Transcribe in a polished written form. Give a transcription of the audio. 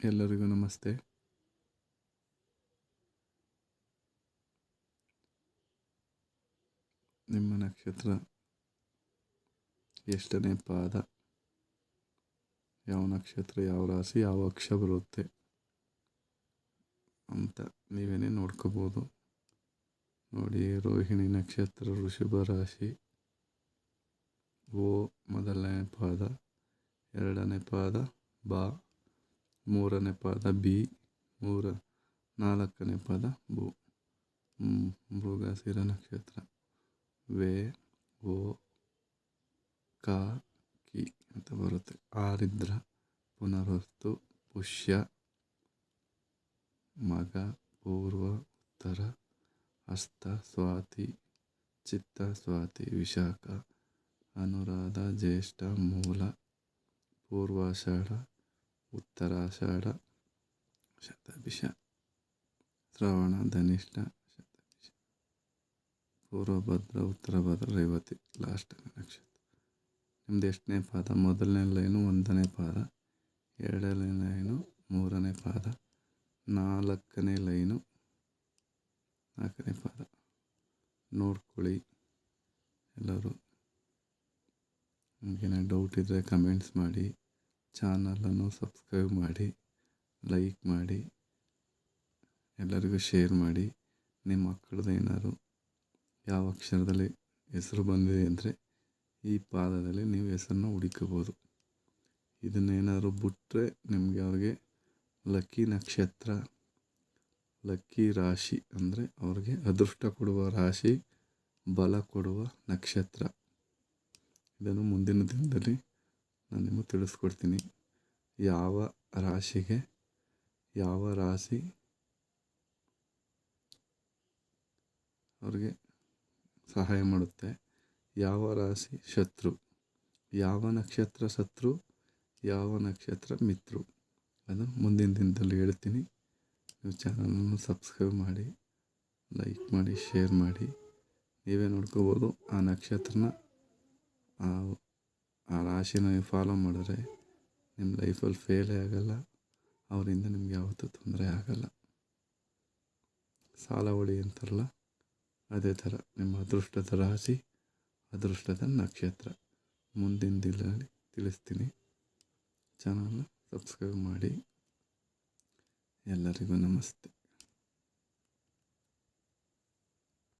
ಎಲ್ಲರಿಗೂ ನಮಸ್ತೆ. ನಿಮ್ಮ ನಕ್ಷತ್ರ ಎಷ್ಟನೇ ಪಾದ, ಯಾವ ನಕ್ಷತ್ರ, ಯಾವ ರಾಶಿ, ಯಾವ ಅಕ್ಷ ಬರುತ್ತೆ ಅಂತ ನೀವೇನೇ ನೋಡ್ಕೋಬೋದು. ನೋಡಿ, ರೋಹಿಣಿ ನಕ್ಷತ್ರ ವೃಷಭ ರಾಶಿ, ಓ ಮೊದಲನೇ ಪಾದ, ಎರಡನೇ ಪಾದ ಬಾ, ಮೂರನೇ ಪಾದ ಬಿ, ನಾಲ್ಕನೇ ಪಾದ ಬು. ಮೃಗಶಿರ ನಕ್ಷತ್ರ ವೇ, ಓ, ಕ, ಕಿ ಅಂತ ಬರುತ್ತೆ. ಆರಿದ್ರ, ಪುನರ್ವಸು, ಪುಷ್ಯ, ಮಗ, ಪೂರ್ವ, ಉತ್ತರ, ಹಸ್ತ, ಸ್ವಾತಿ, ಚಿತ್ತ, ಸ್ವಾತಿ, ವಿಶಾಖ, ಅನುರಾಧ, ಜ್ಯೇಷ್ಠ, ಮೂಲ, ಪೂರ್ವಾಷಾಢ, ಉತ್ತರಾಷಾಢ, ಶತಭಿಷ, ಶ್ರವಣ, ಧನಿಷ್ಠ, ಶತಭಿಷ, ಪೂರ್ವಭದ್ರ, ಉತ್ತರಭದ್ರ, ರೇವತಿ ಲಾಸ್ಟನೇ ನಕ್ಷತ್ರ. ನಿಮ್ದು ಎಷ್ಟನೇ ಪಾದ? ಮೊದಲನೇ ಲೈನು 1ನೇ ಪಾದ, ಎರಡನೇ ಲೈನು 3ನೇ ಪಾದ, ನಾಲ್ಕನೇ ಲೈನು 4ನೇ ಪಾದ. ನೋಡ್ಕೊಳ್ಳಿ ಎಲ್ಲರೂ. ನಿಮಗೇನೇ ಡೌಟ್ ಇದ್ದರೆ ಕಮೆಂಟ್ಸ್ ಮಾಡಿ, ಚಾನಲನ್ನು ಸಬ್ಸ್ಕ್ರೈಬ್ ಮಾಡಿ, ಲೈಕ್ ಮಾಡಿ, ಎಲ್ಲರಿಗೂ ಶೇರ್ ಮಾಡಿ. ನಿಮ್ಮ ಮಕ್ಕಳದ್ದು ಏನಾದ್ರು ಯಾವ ಅಕ್ಷರದಲ್ಲಿ ಹೆಸರು ಬಂದಿದೆ ಅಂದರೆ ಈ ಪಾದದಲ್ಲಿ ನೀವು ಹೆಸರನ್ನ ಹುಡುಕಬೋದು. ಇದನ್ನೇನಾದ್ರು ಬಿಟ್ಟರೆ ನಿಮಗೆ ಅವ್ರಿಗೆ ಲಕ್ಕಿ ನಕ್ಷತ್ರ, ಲಕ್ಕಿ ರಾಶಿ ಅಂದರೆ ಅವ್ರಿಗೆ ಅದೃಷ್ಟ ಕೊಡುವ ರಾಶಿ, ಬಲ ಕೊಡುವ ನಕ್ಷತ್ರ. ಇದನ್ನು ಮುಂದಿನ ದಿನದಲ್ಲಿ ನಾನು ನಿಮಗೆ ತಿಳಿಸ್ಕೊಡ್ತೀನಿ. ಯಾವ ರಾಶಿಗೆ ಯಾವ ರಾಶಿ ಅವ್ರಿಗೆ ಸಹಾಯ ಮಾಡುತ್ತೆ, ಯಾವ ರಾಶಿ ಶತ್ರು, ಯಾವ ನಕ್ಷತ್ರ ಶತ್ರು, ಯಾವ ನಕ್ಷತ್ರ ಮಿತ್ರು, ಅದು ಮುಂದಿನ ದಿನದಲ್ಲಿ ಹೇಳ್ತೀನಿ. ನೀವು ಚಾನಲನ್ನು ಸಬ್ಸ್ಕ್ರೈಬ್ ಮಾಡಿ, ಲೈಕ್ ಮಾಡಿ, ಶೇರ್ ಮಾಡಿ. ನೀವೇ ನೋಡ್ಕೋಬೋದು. ಆ ನಕ್ಷತ್ರನ, ಆ ರಾಶಿನ ನೀವು ಫಾಲೋ ಮಾಡಿದ್ರೆ ನಿಮ್ಮ ಲೈಫಲ್ಲಿ ಫೇಲೇ ಆಗೋಲ್ಲ. ಅವರಿಂದ ನಿಮ್ಗೆ ಯಾವತ್ತೂ ತೊಂದರೆ ಆಗೋಲ್ಲ. ಸಾಲ ಹೊಡಿ ಅಂತಾರಲ್ಲ, ಅದೇ ಥರ ನಿಮ್ಮ ಅದೃಷ್ಟದ ರಾಶಿ, ಅದೃಷ್ಟದ ನಕ್ಷತ್ರ ಮುಂದಿನ ದಿನದಲ್ಲಿ ತಿಳಿಸ್ತೀನಿ. ಚಾನಲ್ನ ಸಬ್ಸ್ಕ್ರೈಬ್ ಮಾಡಿ. ಎಲ್ಲರಿಗೂ ನಮಸ್ತೆ.